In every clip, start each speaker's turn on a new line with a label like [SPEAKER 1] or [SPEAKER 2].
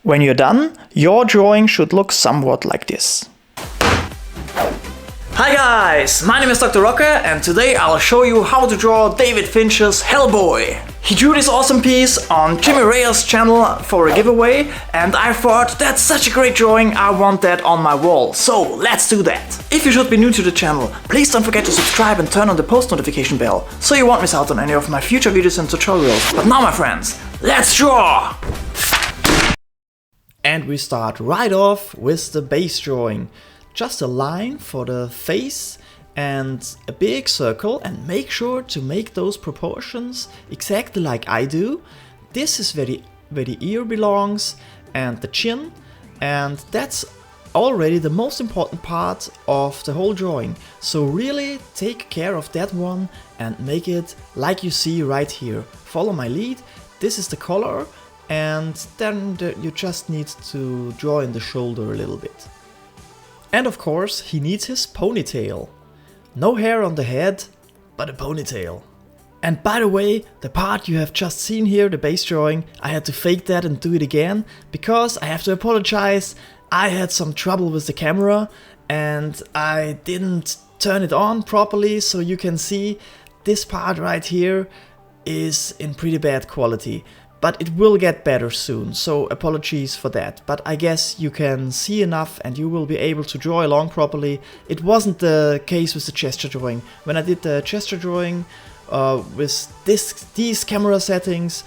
[SPEAKER 1] When you're done, your drawing should look somewhat like this. Hi guys, my name is Dr. Rocker and today I'll show you how to draw David Finches' Hellboy. He drew this awesome piece on Jimmy Reyer's channel for a giveaway and I thought that's such a great drawing, I want that on my wall, so let's do that. If you should be new to the channel, please don't forget to subscribe and turn on the post notification bell so you won't miss out on any of my future videos and tutorials. But now my friends, let's draw! And we start right off with the base drawing. Just a line for the face and a big circle, and make sure to make those proportions exactly like I do. This is where the ear belongs and the chin, and that's already the most important part of the whole drawing. So really take care of that one and make it like you see right here. Follow my lead, this is the color, and then you just need to draw in the shoulder a little bit. And of course, he needs his ponytail. No hair on the head, but a ponytail. And by the way, the part you have just seen here, the base drawing, I had to fake that and do it again, because I have to apologize. I had some trouble with the camera and I didn't turn it on properly, so you can see this part right here is in pretty bad quality. But it will get better soon, so apologies for that. But I guess you can see enough and you will be able to draw along properly. It wasn't the case with the gesture drawing. When I did the gesture drawing with these camera settings,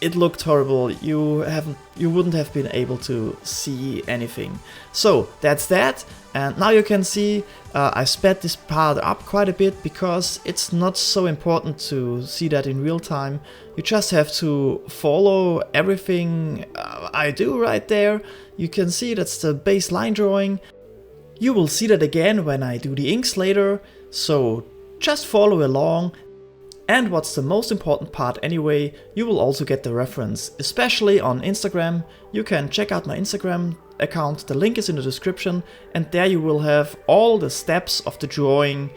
[SPEAKER 1] it looked horrible. You wouldn't have been able to see anything. So that's that. And now you can see I sped this part up quite a bit because it's not so important to see that in real time. You just have to follow everything I do right there. You can see that's the baseline drawing. You will see that again when I do the inks later, so just follow along. And what's the most important part anyway, you will also get the reference, especially on Instagram. You can check out my Instagram account, the link is in the description, and there you will have all the steps of the drawing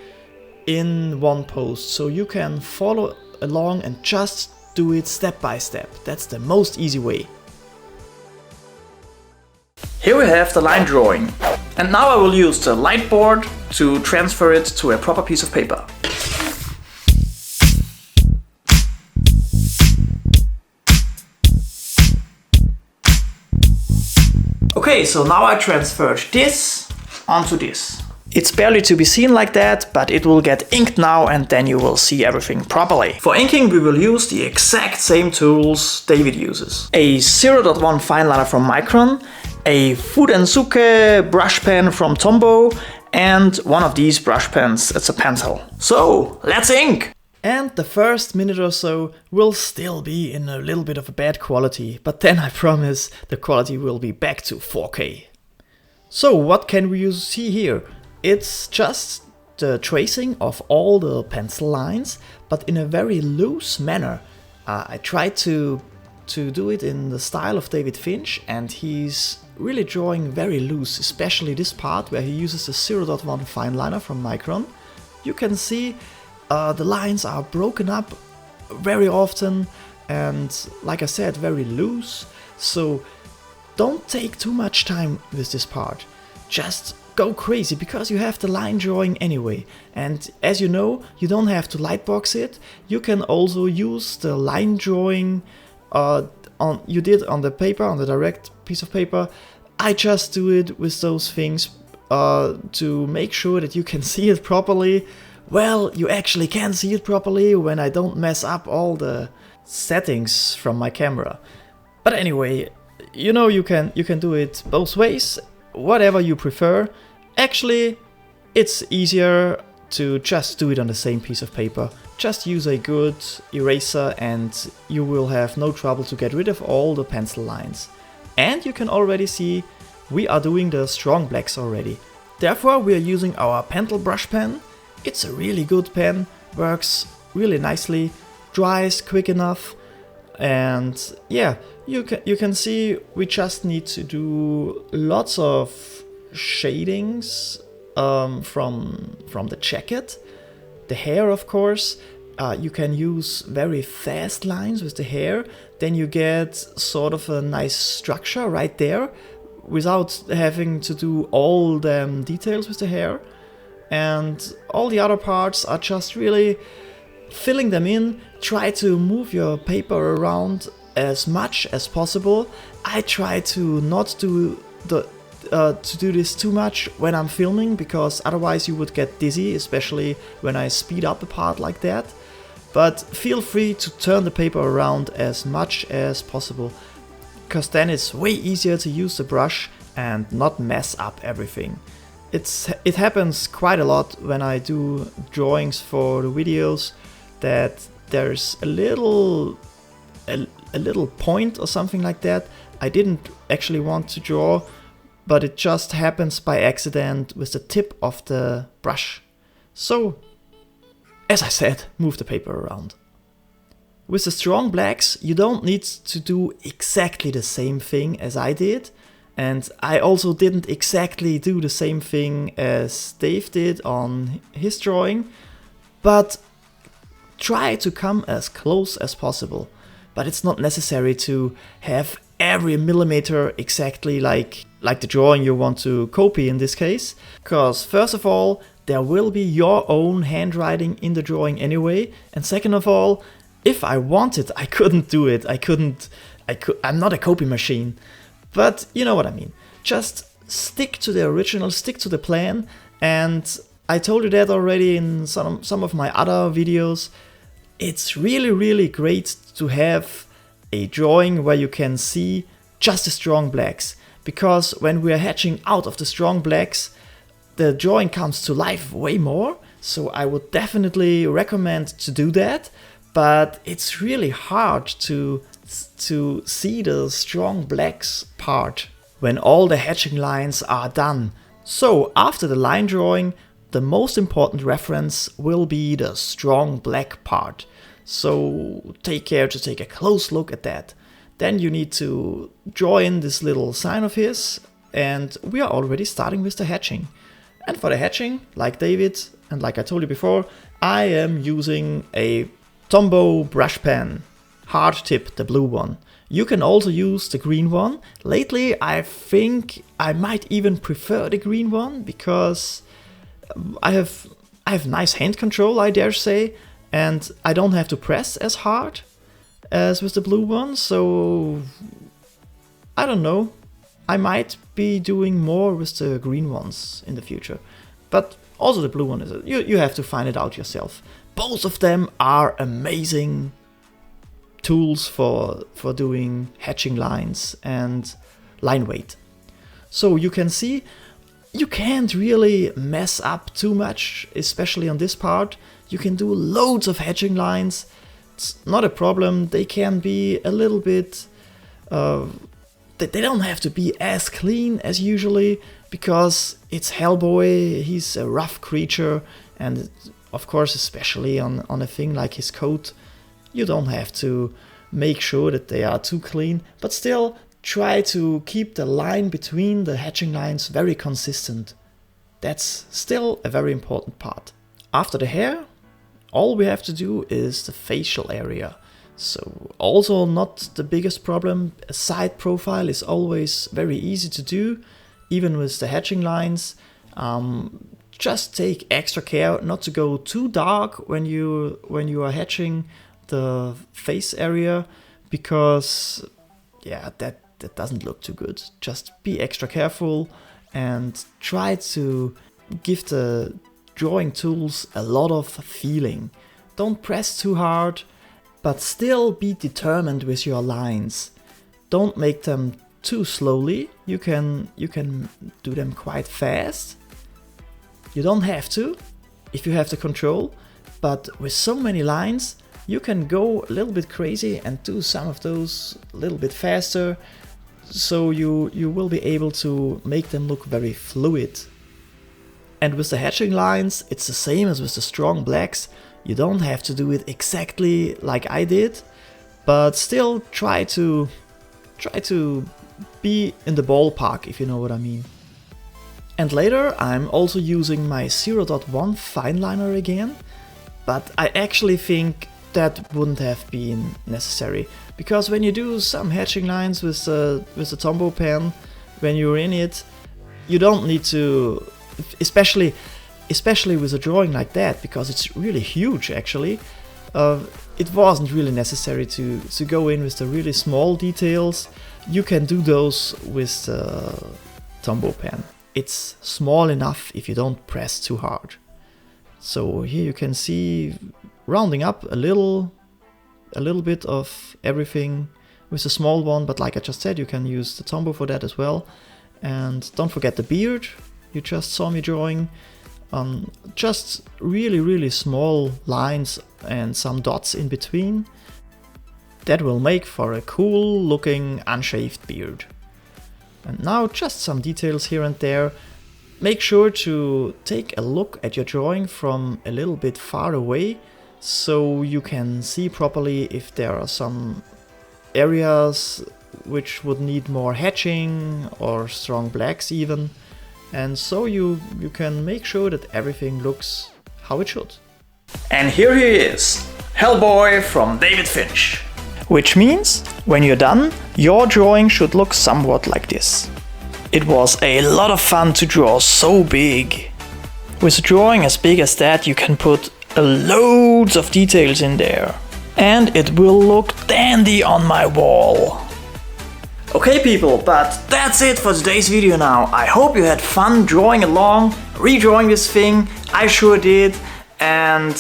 [SPEAKER 1] in one post. So you can follow along and just do it step by step. That's the most easy way. Here we have the line drawing. And now I will use the light board to transfer it to a proper piece of paper. Okay, so now I transferred this onto this. It's barely to be seen like that, but it will get inked now and then you will see everything properly. For inking we will use the exact same tools David uses. A 0.1 fine liner from Micron, a Fudensuke brush pen from Tombow, and one of these brush pens, it's a pencil. So, let's ink! And the first minute or so will still be in a little bit of a bad quality, but then I promise the quality will be back to 4K. So what can we see here? It's just the tracing of all the pencil lines, but in a very loose manner. I tried to do it in the style of David Finch, and he's really drawing very loose, especially this part where he uses the 0.1 fine liner from Micron. You can see the lines are broken up very often and, like I said, very loose. So don't take too much time with this part. Just go crazy because you have the line drawing anyway. And as you know, you don't have to lightbox it. You can also use the line drawing you did on the paper, on the direct piece of paper. I just do it with those things to make sure that you can see it properly. Well, you actually can see it properly when I don't mess up all the settings from my camera. But anyway, you know you can do it both ways, whatever you prefer. Actually, it's easier to just do it on the same piece of paper. Just use a good eraser and you will have no trouble to get rid of all the pencil lines. And you can already see we are doing the strong blacks already. Therefore, we are using our Pentel brush pen. It's a really good pen, works really nicely, dries quick enough, and yeah, you can see we just need to do lots of shadings from the jacket, the hair of course, you can use very fast lines with the hair, then you get sort of a nice structure right there without having to do all the details with the hair. And all the other parts are just really filling them in. Try to move your paper around as much as possible. I try to not do this too much when I'm filming, because otherwise you would get dizzy, especially when I speed up a part like that. But feel free to turn the paper around as much as possible, because then it's way easier to use the brush and not mess up everything. It happens quite a lot when I do drawings for the videos that there's a little point or something like that I didn't actually want to draw, but it just happens by accident with the tip of the brush. So, as I said, move the paper around. With the strong blacks, you don't need to do exactly the same thing as I did. And I also didn't exactly do the same thing as Dave did on his drawing, but try to come as close as possible. But it's not necessary to have every millimeter exactly like the drawing you want to copy in this case, because first of all, there will be your own handwriting in the drawing anyway, and second of all, if I wanted, I couldn't do it. I'm not a copy machine. But you know what I mean. Just stick to the original, stick to the plan. And I told you that already in some of my other videos. It's really, really great to have a drawing where you can see just the strong blacks. Because when we are hatching out of the strong blacks, the drawing comes to life way more. So I would definitely recommend to do that. But it's really hard to see the strong blacks part when all the hatching lines are done. So after the line drawing, the most important reference will be the strong black part. So take care to take a close look at that. Then you need to draw in this little sign of his, and we are already starting with the hatching. And for the hatching, like David and like I told you before, I am using a Tombow brush pen. Hard tip, the blue one. You can also use the green one. Lately, I think I might even prefer the green one because I have nice hand control, I dare say, and I don't have to press as hard as with the blue one. So I don't know. I might be doing more with the green ones in the future, but also the blue one is you have to find it out yourself. Both of them are amazing tools for doing hatching lines and line weight. So you can see you can't really mess up too much, especially on this part. You can do loads of hatching lines. It's not a problem. They can be a little bit they don't have to be as clean as usually, because it's HELLBOY, he's a rough creature, and of course especially on a thing like his coat, you don't have to make sure that they are too clean, but still try to keep the line between the hatching lines very consistent. That's still a very important part. After the hair, all we have to do is the facial area. So also not the biggest problem. A side profile is always very easy to do, even with the hatching lines. Just take extra care not to go too dark when you are hatching the face area, because yeah, that doesn't look too good. Just be extra careful and try to give the drawing tools a lot of feeling. Don't press too hard, but still be determined with your lines. Don't make them too slowly. You can do them quite fast. You don't have to if you have the control, but with so many lines, you can go a little bit crazy and do some of those a little bit faster, so you will be able to make them look very fluid. And with the hatching lines, it's the same as with the strong blacks. You don't have to do it exactly like I did, but still try to be in the ballpark, if you know what I mean. And later I'm also using my 0.1 fine liner again. but I actually think that wouldn't have been necessary, because when you do some hatching lines with the Tombow pen, when you're in it, you don't need to, especially with a drawing like that, because it's really huge actually. It wasn't really necessary to go in with the really small details. You can do those with the Tombow pen. It's small enough if you don't press too hard. So here you can see rounding up a little bit of everything with a small one, but like I just said, you can use the Tombow for that as well. And don't forget the beard you just saw me drawing. Just really small lines and some dots in between. That will make for a cool looking unshaved beard. And now just some details here and there. Make sure to take a look at your drawing from a little bit far away, so you can see properly if there are some areas which would need more hatching or strong blacks even. And so you can make sure that everything looks how it should. And here he is, Hellboy from David Finch. Which means, when you're done, your drawing should look somewhat like this. It was a lot of fun to draw so big. With a drawing as big as that, you can put loads of details in there. And it will look dandy on my wall. Okay people, but that's it for today's video now. I hope you had fun drawing along, redrawing this thing. I sure did. And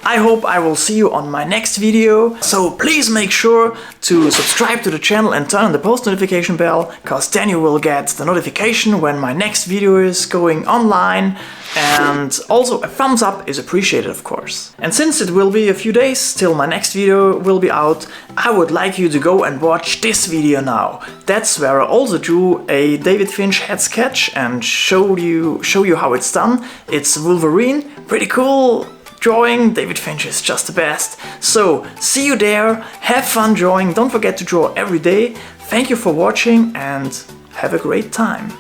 [SPEAKER 1] I hope I will see you on my next video. So please make sure to subscribe to the channel and turn on the post notification bell, cause then you will get the notification when my next video is going online. And also a thumbs up is appreciated, of course. And since it will be a few days till my next video will be out, I would like you to go and watch this video now. That's where I also drew a David Finch head sketch and show you how it's done. It's Wolverine, pretty cool drawing. David Finch is just the best. So see you there, have fun drawing, don't forget to draw every day. Thank you for watching and have a great time.